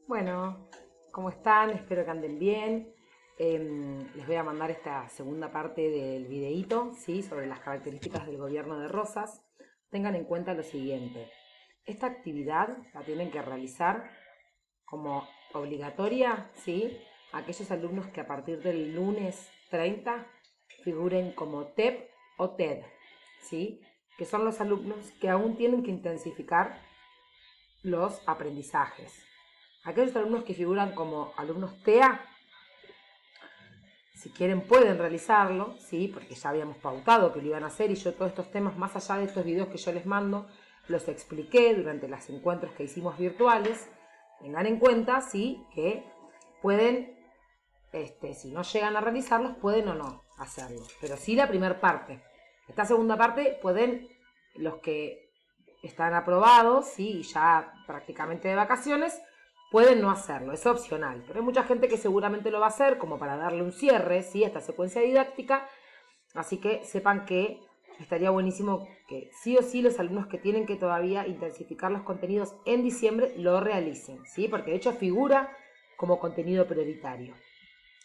Bueno, ¿cómo están? Espero que anden bien. Les voy a mandar esta segunda parte del videíto, ¿sí? Sobre las características del gobierno de Rosas. Tengan en cuenta lo siguiente. Esta actividad la tienen que realizar como obligatoria, ¿sí? Aquellos alumnos que a partir del lunes 30 figuren como TEP o TED, ¿sí? Que son los alumnos que aún tienen que intensificar los aprendizajes. Aquellos alumnos que figuran como alumnos TEA, si quieren pueden realizarlo, ¿sí? Porque ya habíamos pautado que lo iban a hacer y yo todos estos temas, más allá de estos videos que yo les mando, los expliqué durante los encuentros que hicimos virtuales. Tengan en cuenta, ¿sí? Que pueden, si no llegan a realizarlos, pueden o no hacerlo. Pero sí la primera parte. Esta segunda parte pueden, los que están aprobados, ¿sí? Y ya prácticamente de vacaciones, pueden no hacerlo, es opcional, pero hay mucha gente que seguramente lo va a hacer como para darle un cierre, ¿sí? A esta secuencia didáctica, así que sepan que estaría buenísimo que sí o sí los alumnos que tienen que todavía intensificar los contenidos en diciembre lo realicen, ¿sí? Porque de hecho figura como contenido prioritario.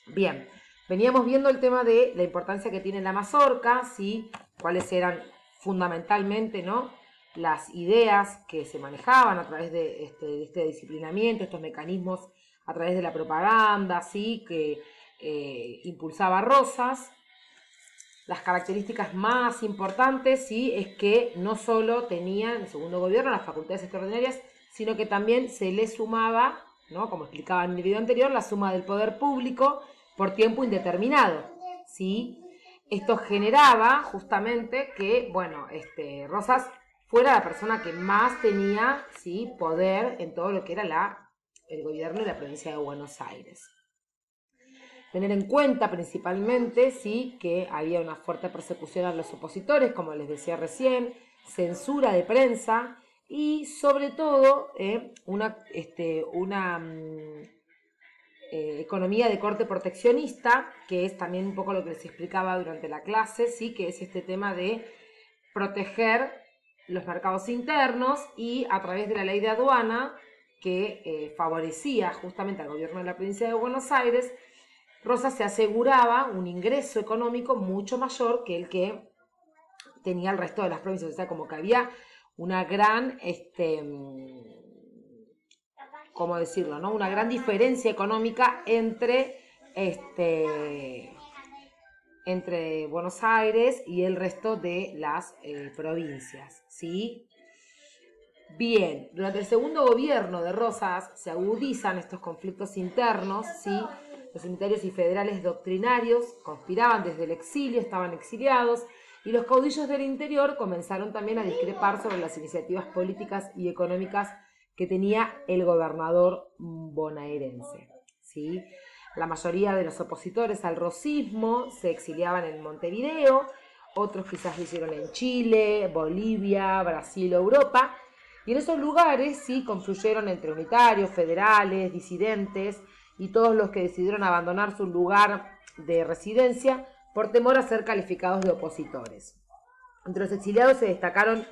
Bien, veníamos viendo el tema de la importancia que tiene la mazorca, ¿sí? Cuáles eran fundamentalmente, ¿no?, las ideas que se manejaban a través de este disciplinamiento, estos mecanismos a través de la propaganda, ¿sí? Que impulsaba Rosas. Las características más importantes, ¿sí? Es que no solo tenían el segundo gobierno las facultades extraordinarias, sino que también se le sumaba, ¿no?, como explicaba en el video anterior, la suma del poder público por tiempo indeterminado, ¿sí? Esto generaba justamente que, bueno, Rosas fuera la persona que más tenía, ¿sí?, poder en todo lo que era el gobierno de la provincia de Buenos Aires. Tener en cuenta principalmente, ¿sí?, que había una fuerte persecución a los opositores, como les decía recién, censura de prensa y sobre todo una economía de corte proteccionista, que es también un poco lo que les explicaba durante la clase, ¿sí?, que es este tema de proteger los mercados internos y a través de la ley de aduana que favorecía justamente al gobierno de la provincia de Buenos Aires, Rosas se aseguraba un ingreso económico mucho mayor que el que tenía el resto de las provincias. O sea, como que había una gran, ¿cómo decirlo?, ¿no?, una gran diferencia económica entre Buenos Aires y el resto de las provincias, ¿sí? Bien, durante el segundo gobierno de Rosas se agudizan estos conflictos internos, ¿sí? Los unitarios y federales doctrinarios conspiraban desde el exilio, estaban exiliados, y los caudillos del interior comenzaron también a discrepar sobre las iniciativas políticas y económicas que tenía el gobernador bonaerense, ¿sí? La mayoría de los opositores al rosismo se exiliaban en Montevideo, otros quizás lo hicieron en Chile, Bolivia, Brasil o Europa, y en esos lugares sí confluyeron entre unitarios, federales, disidentes y todos los que decidieron abandonar su lugar de residencia por temor a ser calificados de opositores. Entre los exiliados se destacaron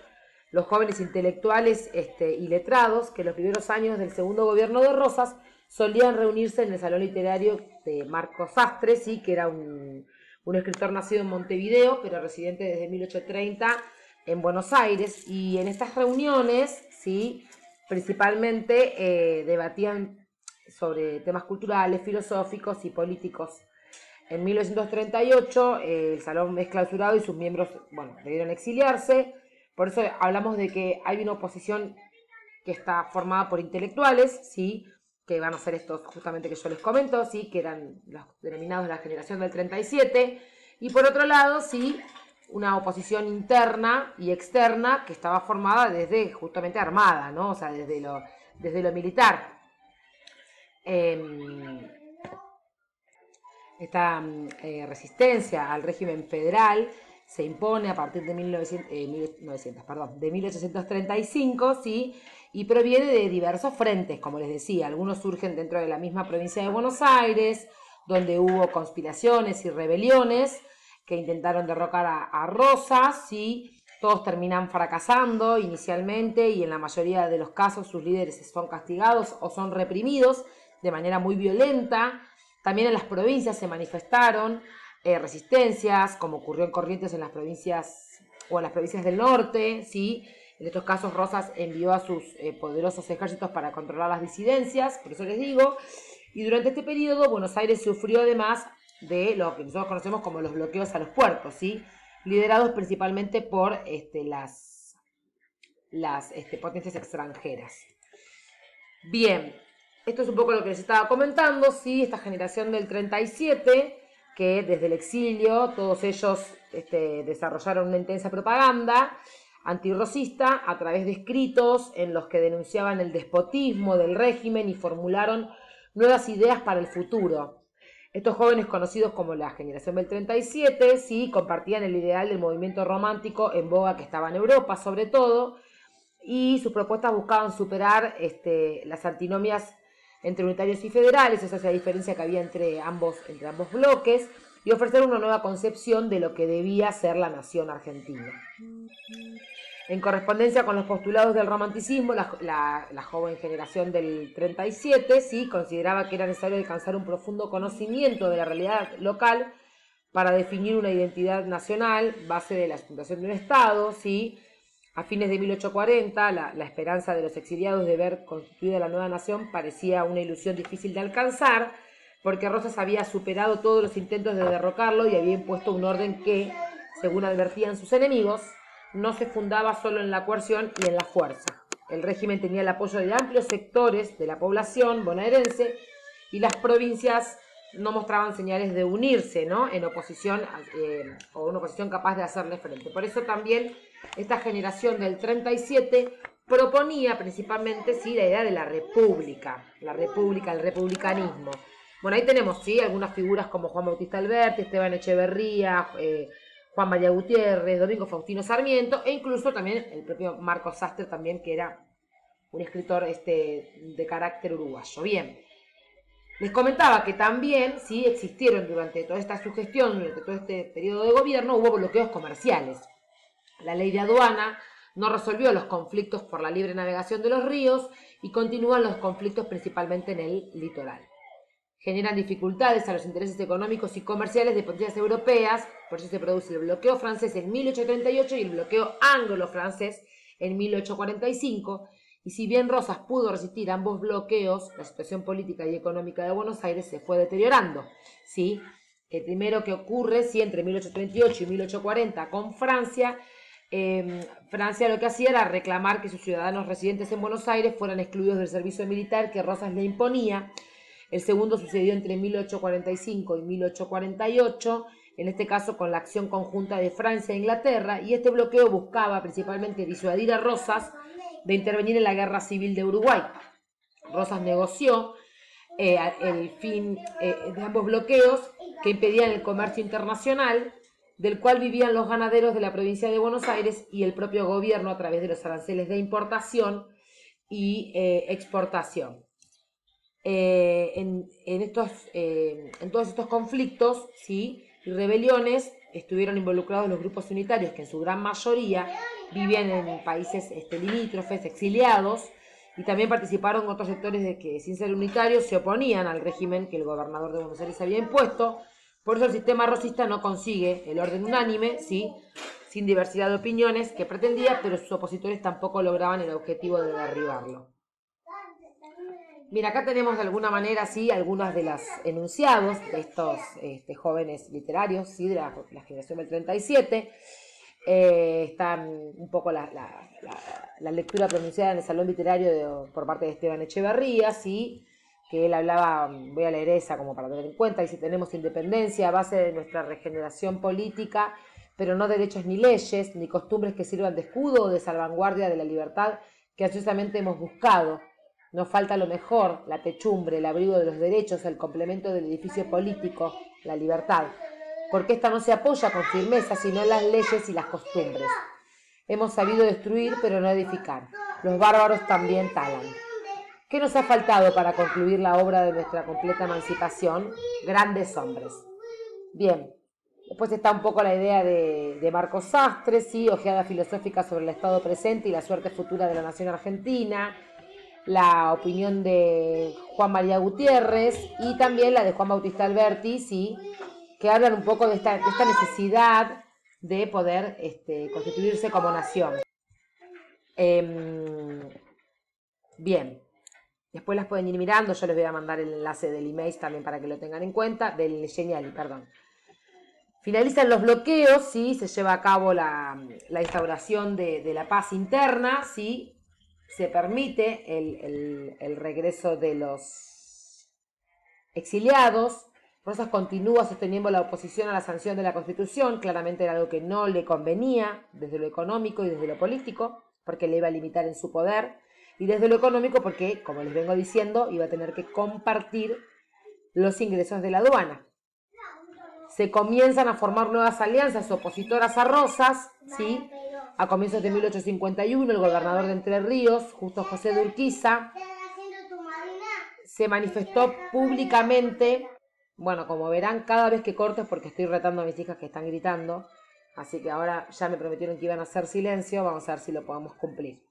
los jóvenes intelectuales y letrados que en los primeros años del segundo gobierno de Rosas solían reunirse en el salón literario de Marcos Sastre, ¿sí?, que era un escritor nacido en Montevideo, pero residente desde 1830 en Buenos Aires, y en estas reuniones, ¿sí?, principalmente debatían sobre temas culturales, filosóficos y políticos. En 1938 el salón es clausurado y sus miembros, bueno, debieron exiliarse. Por eso hablamos de que hay una oposición que está formada por intelectuales, ¿sí?, que van a ser estos justamente que yo les comento, ¿sí?, que eran los denominados la generación del 37, y por otro lado, sí, una oposición interna y externa que estaba formada desde justamente armada, ¿no?, o sea, desde lo militar. Esta resistencia al régimen federal se impone a partir de 1835, ¿sí?, y proviene de diversos frentes, como les decía. Algunos surgen dentro de la misma provincia de Buenos Aires, donde hubo conspiraciones y rebeliones que intentaron derrocar a Rosas, ¿sí?, Todos terminan fracasando inicialmente y en la mayoría de los casos sus líderes son castigados o son reprimidos de manera muy violenta. También en las provincias se manifestaron resistencias, como ocurrió en Corrientes en las provincias o en las provincias del norte, ¿sí? En estos casos Rosas envió a sus poderosos ejércitos para controlar las disidencias, por eso les digo. Y durante este periodo Buenos Aires sufrió además de lo que nosotros conocemos como los bloqueos a los puertos, ¿sí? Liderados principalmente por las potencias extranjeras. Bien, esto es un poco lo que les estaba comentando, ¿sí? Esta generación del 37, que desde el exilio todos ellos desarrollaron una intensa propaganda antirrosista a través de escritos en los que denunciaban el despotismo del régimen y formularon nuevas ideas para el futuro. Estos jóvenes, conocidos como la generación del 37, sí, compartían el ideal del movimiento romántico en boga que estaba en Europa, sobre todo, y sus propuestas buscaban superar las antinomias entre unitarios y federales, esa es la diferencia que había entre ambos bloques, y ofrecer una nueva concepción de lo que debía ser la nación argentina. En correspondencia con los postulados del romanticismo, la joven generación del 37 ¿sí? consideraba que era necesario alcanzar un profundo conocimiento de la realidad local para definir una identidad nacional, base de la fundación de un Estado. ¿Sí? A fines de 1840, la esperanza de los exiliados de ver constituida la nueva nación parecía una ilusión difícil de alcanzar, porque Rosas había superado todos los intentos de derrocarlo y había impuesto un orden que, según advertían sus enemigos, no se fundaba solo en la coerción y en la fuerza. El régimen tenía el apoyo de amplios sectores de la población bonaerense y las provincias no mostraban señales de unirse, ¿no? En oposición o una oposición capaz de hacerle frente. Por eso también esta generación del 37 proponía principalmente ¿sí? la idea de la república, el republicanismo. Bueno, ahí tenemos ¿sí? algunas figuras como Juan Bautista Alberti, Esteban Echeverría, Juan María Gutiérrez, Domingo Faustino Sarmiento, e incluso también el propio Marcos Sastre, también, que era un escritor de carácter uruguayo. Bien, les comentaba que también ¿sí? existieron durante toda esta sugestión, durante todo este periodo de gobierno, hubo bloqueos comerciales. La ley de aduana no resolvió los conflictos por la libre navegación de los ríos y continúan los conflictos principalmente en el litoral. Generan dificultades a los intereses económicos y comerciales de potencias europeas, por eso se produce el bloqueo francés en 1838 y el bloqueo anglo-francés en 1845, y si bien Rosas pudo resistir ambos bloqueos, la situación política y económica de Buenos Aires se fue deteriorando, ¿sí? El primero que ocurre, sí, entre 1838 y 1840 con Francia, Francia lo que hacía era reclamar que sus ciudadanos residentes en Buenos Aires fueran excluidos del servicio militar que Rosas le imponía. El segundo sucedió entre 1845 y 1848, en este caso con la acción conjunta de Francia e Inglaterra, y este bloqueo buscaba principalmente disuadir a Rosas de intervenir en la guerra civil de Uruguay. Rosas negoció el fin de ambos bloqueos que impedían el comercio internacional, del cual vivían los ganaderos de la provincia de Buenos Aires y el propio gobierno a través de los aranceles de importación y exportación. En todos estos conflictos ¿sí? y rebeliones estuvieron involucrados los grupos unitarios que en su gran mayoría vivían en países limítrofes, exiliados, y también participaron otros sectores que sin ser unitarios se oponían al régimen que el gobernador de Buenos Aires había impuesto. Por eso el sistema rosista no consigue el orden unánime, ¿sí? sin diversidad de opiniones que pretendía, pero sus opositores tampoco lograban el objetivo de derribarlo. Mira, acá tenemos de alguna manera, sí, algunos de los enunciados de estos jóvenes literarios, sí, de la generación del 37. Están un poco la lectura pronunciada en el Salón Literario por parte de Esteban Echeverría, sí, que él hablaba, voy a leer esa como para tener en cuenta, dice: tenemos independencia a base de nuestra regeneración política, pero no derechos ni leyes, ni costumbres que sirvan de escudo o de salvaguardia de la libertad que ansiosamente hemos buscado. Nos falta lo mejor, la techumbre, el abrigo de los derechos, el complemento del edificio político, la libertad, porque esta no se apoya con firmeza, sino en las leyes y las costumbres. Hemos sabido destruir, pero no edificar. Los bárbaros también talan. ¿Qué nos ha faltado para concluir la obra de nuestra completa emancipación? Grandes hombres. Bien, Después está un poco la idea de Marcos Sastre, ¿sí? Ojeada filosófica sobre el estado presente y la suerte futura de la nación argentina, la opinión de Juan María Gutiérrez y también la de Juan Bautista Alberti, ¿sí? Que hablan un poco de esta necesidad de poder constituirse como nación. Bien, después las pueden ir mirando, yo les voy a mandar el enlace del email también para que lo tengan en cuenta, del Geniali, perdón. Finalizan los bloqueos, ¿sí? Se lleva a cabo la instauración de la paz interna, ¿sí? Se permite el regreso de los exiliados. Rosas continúa sosteniendo la oposición a la sanción de la Constitución, claramente era algo que no le convenía desde lo económico y desde lo político, porque le iba a limitar en su poder, y desde lo económico porque, como les vengo diciendo, iba a tener que compartir los ingresos de la aduana. Se comienzan a formar nuevas alianzas opositoras a Rosas, ¿sí? A comienzos de 1851, el gobernador de Entre Ríos, Justo José de Urquiza, se manifestó públicamente. Bueno, como verán, cada vez que corto es porque estoy retando a mis hijas que están gritando, así que ahora ya me prometieron que iban a hacer silencio, vamos a ver si lo podemos cumplir.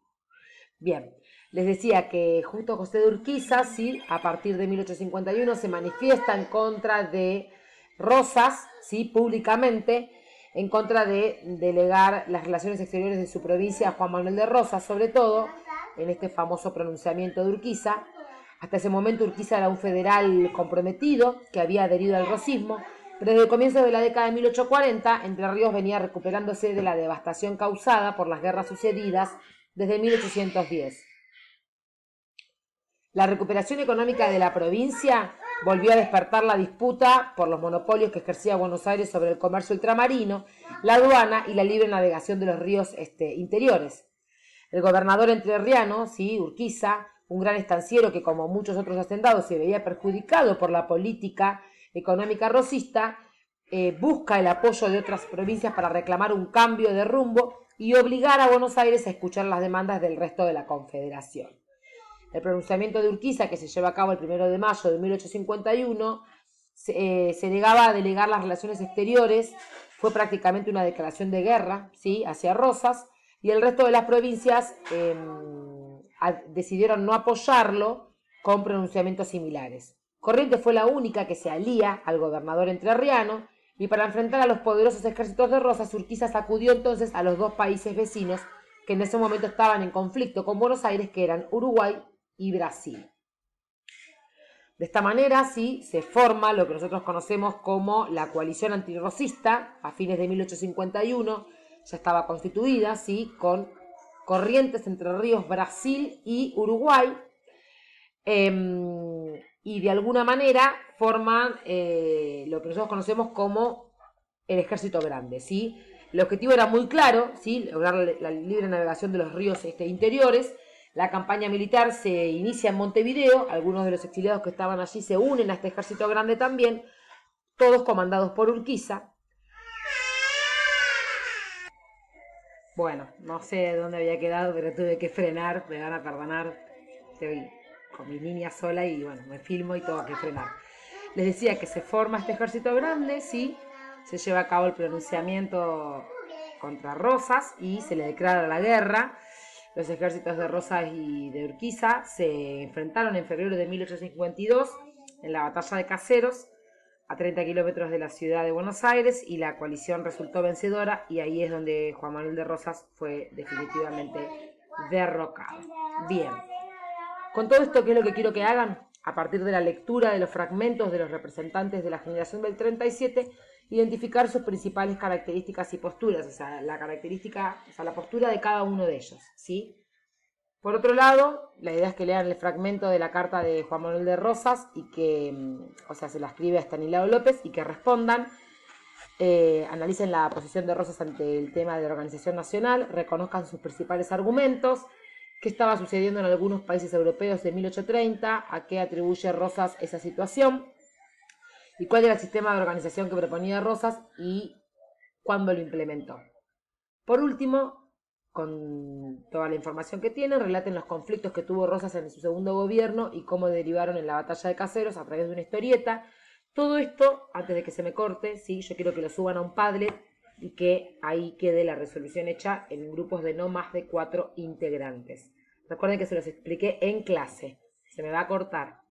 Bien, les decía que Justo José de Urquiza, ¿sí? A partir de 1851 se manifiesta en contra de Rosas, ¿sí? Públicamente, en contra de delegar las relaciones exteriores de su provincia a Juan Manuel de Rosas, sobre todo en este famoso pronunciamiento de Urquiza. Hasta ese momento Urquiza era un federal comprometido que había adherido al rosismo, pero desde el comienzo de la década de 1840, Entre Ríos venía recuperándose de la devastación causada por las guerras sucedidas desde 1810. La recuperación económica de la provincia volvió a despertar la disputa por los monopolios que ejercía Buenos Aires sobre el comercio ultramarino, la aduana y la libre navegación de los ríos interiores. El gobernador entrerriano, ¿sí? Urquiza, un gran estanciero que, como muchos otros hacendados, se veía perjudicado por la política económica rosista, busca el apoyo de otras provincias para reclamar un cambio de rumbo y obligar a Buenos Aires a escuchar las demandas del resto de la Confederación. El pronunciamiento de Urquiza, que se lleva a cabo el 1 de mayo de 1851, se negaba a delegar las relaciones exteriores, fue prácticamente una declaración de guerra, ¿sí? Hacia Rosas, y el resto de las provincias decidieron no apoyarlo con pronunciamientos similares. Corrientes fue la única que se alía al gobernador entrerriano, y para enfrentar a los poderosos ejércitos de Rosas, Urquiza sacudió entonces a los dos países vecinos que en ese momento estaban en conflicto con Buenos Aires, que eran Uruguay y Brasil. De esta manera, sí, se forma lo que nosotros conocemos como la coalición antirrosista a fines de 1851, ya estaba constituida, sí, con Corrientes, Entre Ríos, Brasil y Uruguay, y de alguna manera forman lo que nosotros conocemos como el Ejército Grande, ¿sí? El objetivo era muy claro, ¿sí? Lograr la libre navegación de los ríos interiores. La campaña militar se inicia en Montevideo, algunos de los exiliados que estaban allí se unen a este Ejército Grande también, todos comandados por Urquiza. Bueno, no sé dónde había quedado, pero tuve que frenar, me van a perdonar, estoy con mi niña sola y bueno, me filmo y tengo que frenar. Les decía que se forma este Ejército Grande, ¿sí? Se lleva a cabo el pronunciamiento contra Rosas y se le declara la guerra. Los ejércitos de Rosas y de Urquiza se enfrentaron en febrero de 1852 en la batalla de Caseros, a 30 kilómetros de la ciudad de Buenos Aires, y la coalición resultó vencedora, y ahí es donde Juan Manuel de Rosas fue definitivamente derrocado. Bien, con todo esto, ¿qué es lo que quiero que hagan? A partir de la lectura de los fragmentos de los representantes de la generación del 37, identificar sus principales características y posturas, o sea, la postura de cada uno de ellos, ¿sí? Por otro lado, la idea es que lean el fragmento de la carta de Juan Manuel de Rosas y que, o sea, se la escribe a Estanislao López, y que respondan, analicen la posición de Rosas ante el tema de la organización nacional, reconozcan sus principales argumentos, qué estaba sucediendo en algunos países europeos de 1830, a qué atribuye Rosas esa situación, y cuál era el sistema de organización que proponía Rosas y cuándo lo implementó. Por último, con toda la información que tienen, relaten los conflictos que tuvo Rosas en su segundo gobierno y cómo derivaron en la batalla de Caseros a través de una historieta Todo esto, antes de que se me corte, ¿sí? Yo quiero que lo suban a un Padlet y que ahí quede la resolución hecha en grupos de no más de 4 integrantes. Recuerden que se los expliqué en clase. Se me va a cortar.